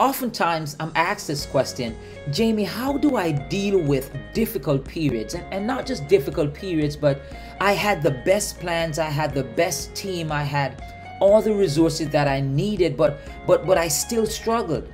Oftentimes, I'm asked this question, Jamie, how do I deal with difficult periods? And not just difficult periods, but I had the best plans, I had the best team, I had all the resources that I needed, but I still struggled.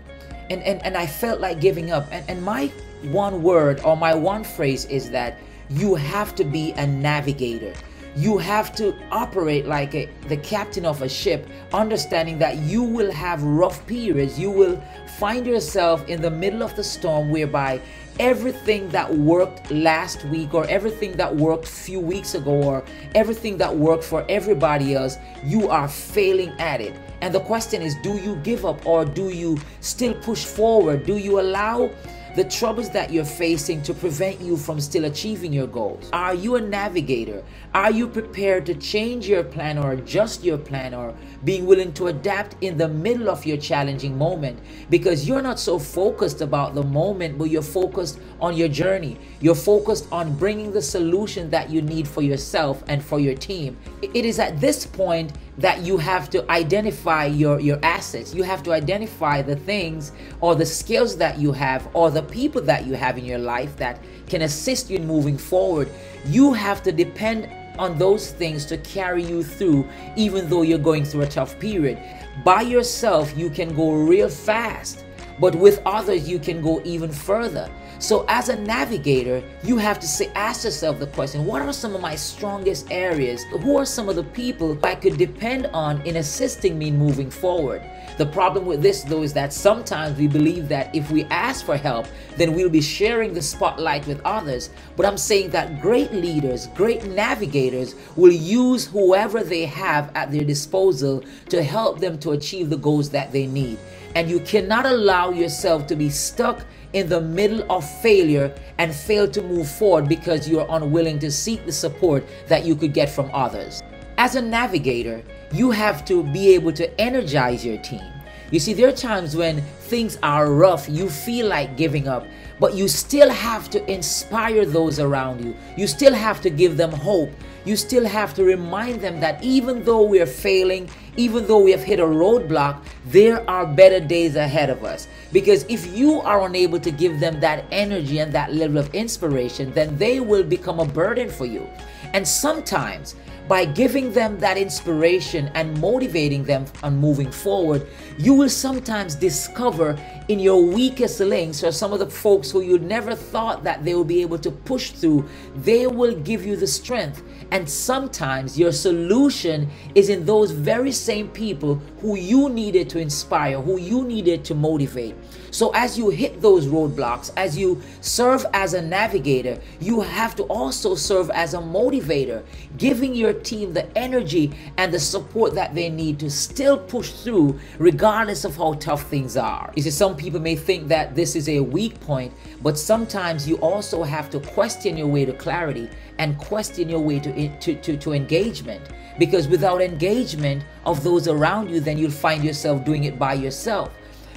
And I felt like giving up. And my one word or my one phrase is that you have to be a navigator. You have to operate like the captain of a ship, understanding that you will have rough periods. You will find yourself in the middle of the storm whereby everything that worked last week or everything that worked a few weeks ago or everything that worked for everybody else, you are failing at it. And the question is, do you give up or do you still push forward? Do you allow the troubles that you're facing to prevent you from still achieving your goals? Are you a navigator? Are you prepared to change your plan or adjust your plan or being willing to adapt in the middle of your challenging moment? Because you're not so focused about the moment, but you're focused on your journey. You're focused on bringing the solution that you need for yourself and for your team. It is at this point that you have to identify your assets. You have to identify the things or the skills that you have or the people that you have in your life that can assist you in moving forward. You have to depend on those things to carry you through, even though you're going through a tough period. By yourself, you can go real fast, but with others, you can go even further. So as a navigator, you have to ask yourself the question, what are some of my strongest areas? Who are some of the people I could depend on in assisting me in moving forward? The problem with this, though, is that sometimes we believe that if we ask for help, then we'll be sharing the spotlight with others. But I'm saying that great leaders, great navigators will use whoever they have at their disposal to help them to achieve the goals that they need. And you cannot allow yourself to be stuck in the middle of failure and fail to move forward because you are unwilling to seek the support that you could get from others. As a navigator, you have to be able to energize your team. You see, there are times when things are rough, you feel like giving up, but you still have to inspire those around you. You still have to give them hope. You still have to remind them that even though we are failing, even though we have hit a roadblock, there are better days ahead of us. Because if you are unable to give them that energy and that level of inspiration, then they will become a burden for you. And sometimes, by giving them that inspiration and motivating them on moving forward, you will sometimes discover in your weakest links or some of the folks who you never thought that they will be able to push through, they will give you the strength. And sometimes your solution is in those very same people who you needed to inspire, who you needed to motivate. So as you hit those roadblocks, as you serve as a navigator, you have to also serve as a motivator, giving your team the energy and the support that they need to still push through regardless of how tough things are. You see, some people may think that this is a weak point, but sometimes you also have to question your way to clarity and question your way to engagement. Because without engagement of those around you, then you'll find yourself doing it by yourself.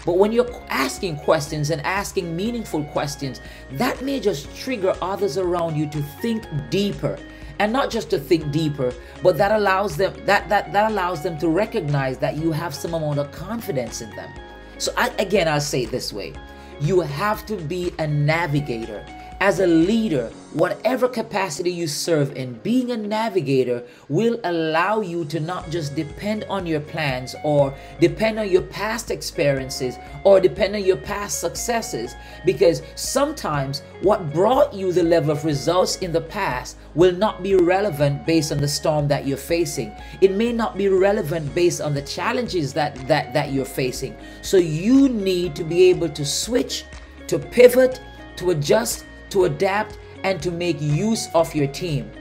But when you're asking questions and asking meaningful questions, that may just trigger others around you to think deeper. And not just to think deeper, but that allows them to recognize that you have some amount of confidence in them. So I'll say it this way. You have to be a navigator. As a leader, whatever capacity you serve in, being a navigator will allow you to not just depend on your plans or depend on your past experiences or depend on your past successes, because sometimes what brought you the level of results in the past will not be relevant based on the storm that you're facing. It may not be relevant based on the challenges that you're facing. So you need to be able to switch, to pivot, to adjust, to adapt, and to make use of your team.